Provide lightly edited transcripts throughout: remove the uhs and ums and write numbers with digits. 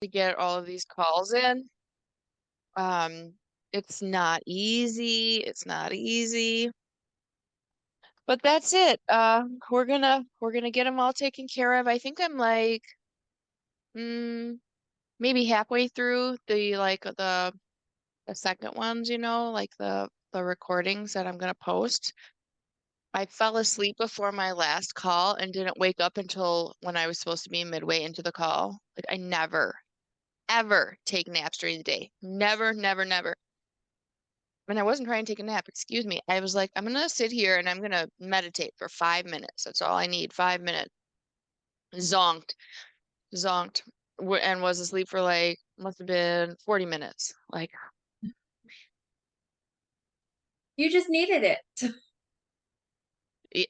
to get all of these calls in. Um, it's not easy. It's not easy. But that's it. We're gonna get them all taken care of. I think I'm like mm, maybe halfway through the second ones, like the recordings that I'm gonna post. I fell asleep before my last call and didn't wake up until when I was supposed to be midway into the call. Like I never, ever take naps during the day. Never, never, never. And I wasn't trying to take a nap, excuse me. I was like, I'm gonna sit here and I'm gonna meditate for 5 minutes. That's all I need, 5 minutes. Zonked, zonked, and was asleep for like, must have been 40 minutes. Like, You just needed it.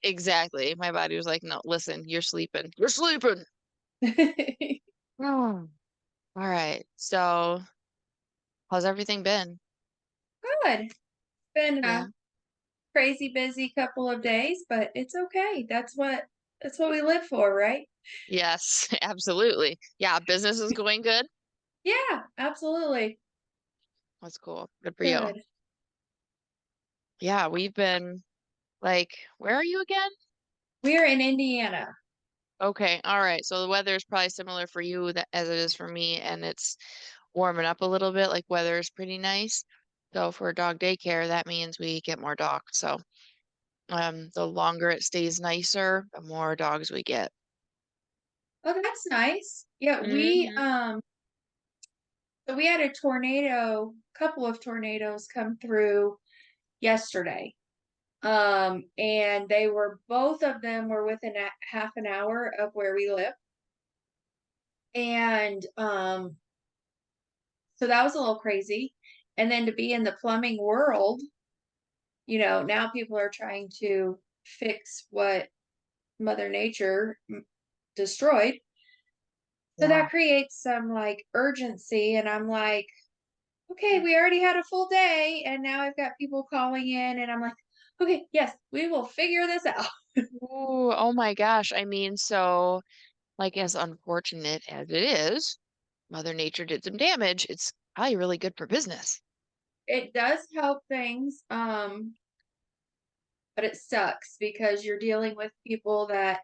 exactly. My body was like, no, listen, you're sleeping. You're sleeping. Oh. All right. So, how's everything been? Good. It's been Yeah. a crazy busy couple of days, but it's okay. That's what we live for, right? Yes, absolutely. Yeah, business is going good. Yeah, absolutely. That's cool. Good for you. Good. Yeah, we've been like, where are you again? We're in Indiana. Okay, all right. So the weather is probably similar for you as it is for me, and it's warming up a little bit. Like weather is pretty nice. So for dog daycare, that means we get more dogs. So the longer it stays nicer, the more dogs we get. Oh, that's nice. Yeah, we Hmm. so we had a couple of tornadoes come through yesterday. And both of them were within a half an hour of where we live. And so that was a little crazy. And then to be in the plumbing world, now people are trying to fix what Mother Nature destroyed. So Yeah. that creates some like urgency. And I'm like, okay, we already had a full day. And now I've got people calling in. And I'm like, okay, yes, we will figure this out. Ooh, oh my gosh. I mean, so like as unfortunate as it is, Mother Nature did some damage. It's probably really good for business. It does help things. But it sucks because you're dealing with people that,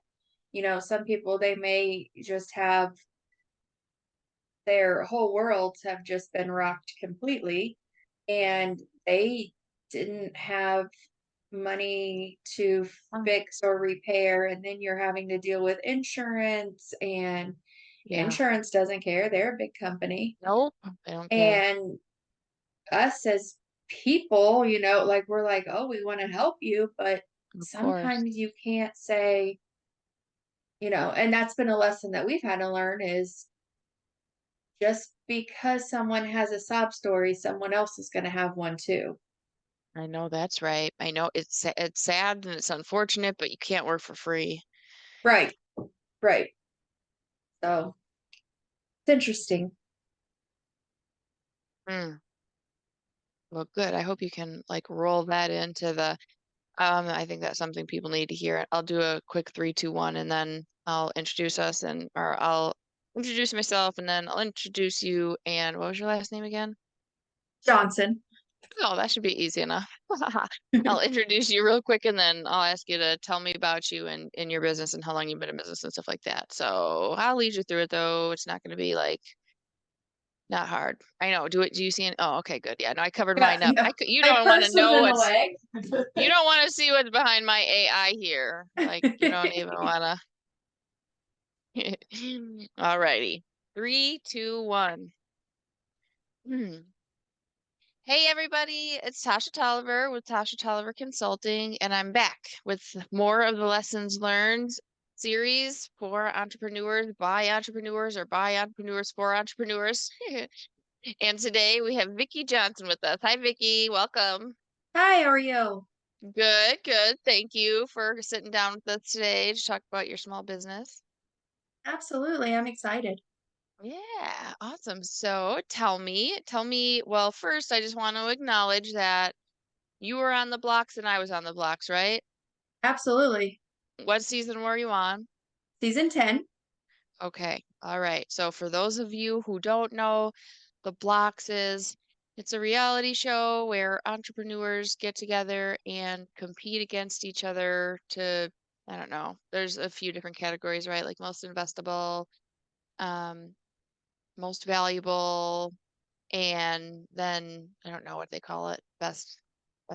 some people they may just have their whole worlds have just been rocked completely and they didn't have money to Oh, fix or repair, and then you're having to deal with insurance, and yeah. insurance doesn't care, they're a big company. Nope. I don't care. And us as people, like we're like, oh, we want to help you, but Of course. sometimes you can't say, and that's been a lesson that we've had to learn is just because someone has a sob story, someone else is going to have one too. I know that's right. I know it's sad and it's unfortunate, but you can't work for free. Right. Right. So it's interesting. Mm. Well, good. I hope you can like roll that into the I think that's something people need to hear. I'll do a quick three, two, one, and then I'll introduce us or I'll introduce myself and then I'll introduce you. And what was your last name again? Johnson. Oh, that should be easy enough. I'll introduce you real quick and then I'll ask you to tell me about you and your business and how long you've been in business and stuff like that. So I'll lead you through it though. It's not going to be like not hard. I know. Do you see it? Oh, okay, good. Yeah, no, I covered Yeah, mine up. no. You I don't want to punched him know in the what's leg. you don't want to see what's behind my AI here. Like you don't even want to. Alrighty. Three, two, one. Hmm. Hey everybody, it's Tasha Tolliver with Tasha Tolliver Consulting, and I'm back with more of the lessons learned series for entrepreneurs by entrepreneurs or by entrepreneurs for entrepreneurs. And today we have Vicki Johnson with us. Hi Vicki, welcome. Hi, how are you? Good, good. Thank you for sitting down with us today to talk about your small business. Absolutely. I'm excited. Yeah, awesome. So tell me, well, first I just want to acknowledge that you were on the blocks and I was on the blocks, right? Absolutely. What season were you on? Season 10. Okay. All right. So for those of you who don't know, The Blocks it's a reality show where entrepreneurs get together and compete against each other to, I don't know. There's a few different categories, right? Like most investable, um, most valuable, and then I don't know what they call it, best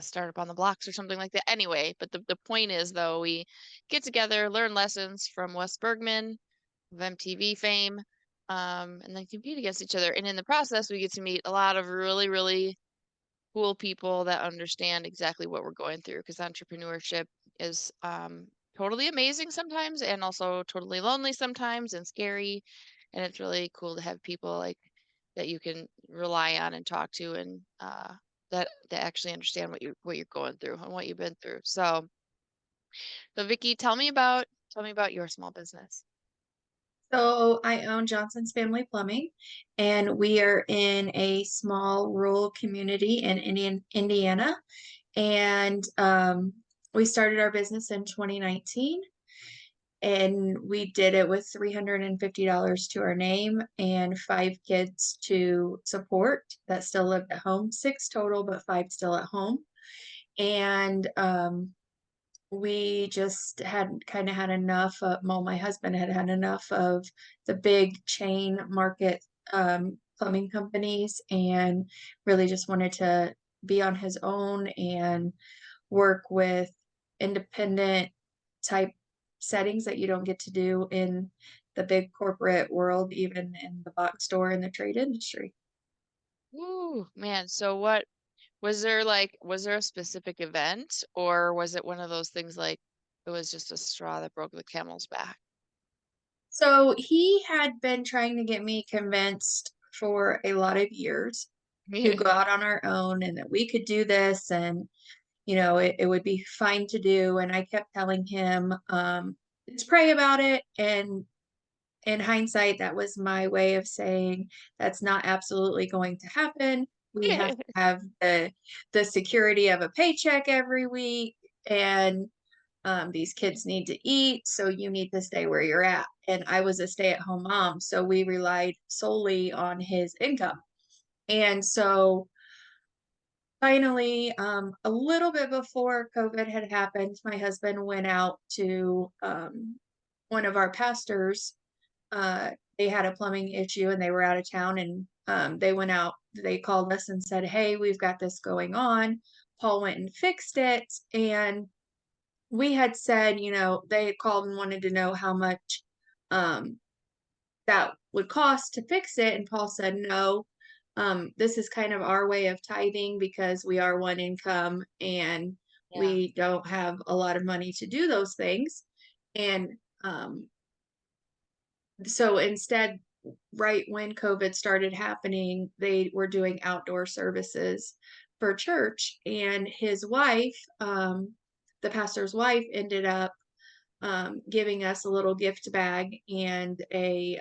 startup on the blocks or something like that. Anyway, but the point is though, we get together, learn lessons from Wes Bergman of MTV fame, and then compete against each other. And in the process, we get to meet a lot of really, really cool people that understand exactly what we're going through because entrepreneurship is totally amazing sometimes and also totally lonely sometimes and scary. And it's really cool to have people like that you can rely on and talk to and that actually understand what you're going through and what you've been through. So Vicky, tell me about your small business. So I own Johnson's Family Plumbing, and we are in a small rural community in Indiana. And we started our business in 2019, and we did it with $350 to our name and 5 kids to support that still lived at home, 6 total, but 5 still at home. And we just had kind of had enough of, well, my husband had had enough of the big chain market plumbing companies and really just wanted to be on his own and work with independent type settings that you don't get to do in the big corporate world, even in the box store in the trade industry. Ooh, man. So was there a specific event or was it one of those things like it was just a straw that broke the camel's back? So he had been trying to get me convinced for a lot of years to go out on our own and that we could do this and it would be fine to do. And I kept telling him, let's pray about it. And in hindsight, that was my way of saying that's not absolutely going to happen. We have to have the security of a paycheck every week, and these kids need to eat, so you need to stay where you're at. And I was a stay-at-home mom, so we relied solely on his income. And so finally, a little bit before COVID had happened, my husband went out to one of our pastors. They had a plumbing issue and they were out of town, and they went out. They called us and said, "Hey, we've got this going on." Paul went and fixed it, and we had said, they had called and wanted to know how much um, that would cost to fix it. And Paul said, no, this is kind of our way of tithing because we are one income and Yeah. we don't have a lot of money to do those things. And so instead, right when COVID started happening, they were doing outdoor services for church. And his wife, the pastor's wife, ended up giving us a little gift bag and a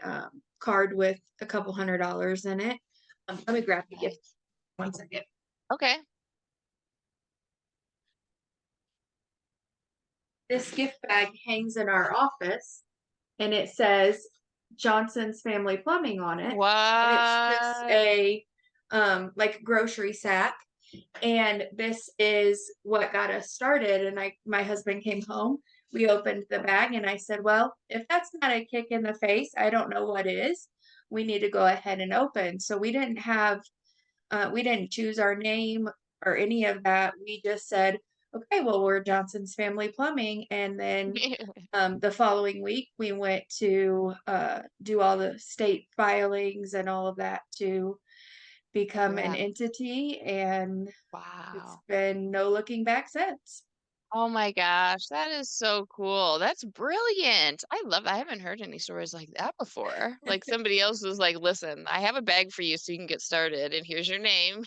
card with a couple $100 in it. Let me grab the gift Nice. 1 second. Okay. This gift bag hangs in our office and it says Johnson's Family Plumbing on it. And it's just What? a like grocery sack. And this is what got us started. And my husband came home. We opened the bag and I said, well, if that's not a kick in the face, I don't know what is. We need to go ahead and open. So we didn't choose our name or any of that. We just said, okay, well, we're Johnson's Family Plumbing. And then the following week, we went to do all the state filings and all of that to become an Yeah. entity. And it's Wow. been no looking back since. Oh my gosh, that is so cool. That's brilliant. I haven't heard any stories like that before. Like somebody else was like, "Listen, I have a bag for you so you can get started and here's your name."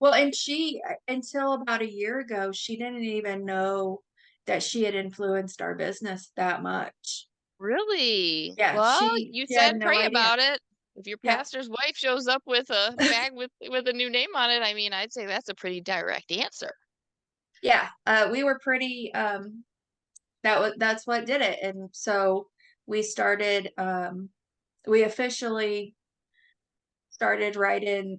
Well, and she, until about a year ago, she didn't even know that she had influenced our business that much. Really? Yeah, Well, you she had said no pray idea. about it. If your Yeah. pastor's wife shows up with a bag with a new name on it, I mean, I'd say that's a pretty direct answer. Yeah. We were pretty that's what did it. And so we started, we officially started right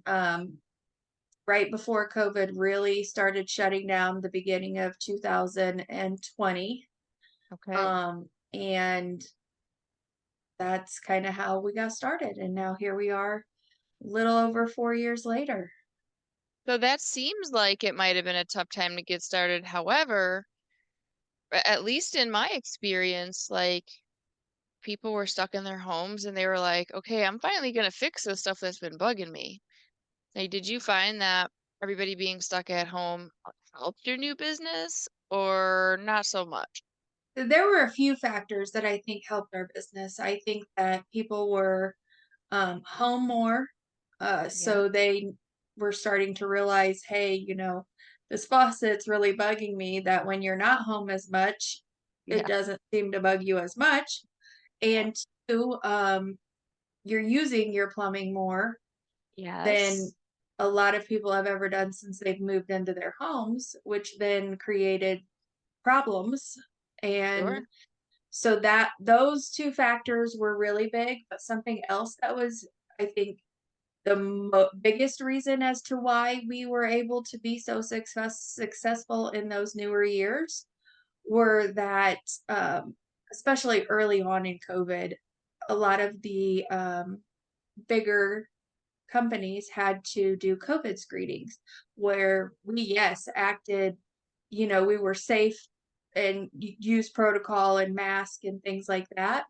before COVID really started shutting down, the beginning of 2020. Okay. And that's kind of how we got started. And now here we are, little over 4 years later. So that seems like it might have been a tough time to get started. However, at least in my experience, like people were stuck in their homes and they were like, okay, I'm finally gonna fix this stuff that's been bugging me. Like, did you find that everybody being stuck at home helped your new business or not so much? There were a few factors that I think helped our business. I think that people were home more. Yeah. So they were starting to realize, hey, this faucet's really bugging me, that when you're not home as much, it Yeah. doesn't seem to bug you as much. Yeah. And two, you're using your plumbing more than Yes. a lot of people have ever done since they've moved into their homes, which then created problems. And Sure. so that those two factors were really big. But something else that was, I think, the biggest reason as to why we were able to be so successful in those newer years were that, especially early on in COVID, a lot of the bigger companies had to do COVID screenings, where we, yes, acted, we were safe and use protocol and mask and things like that.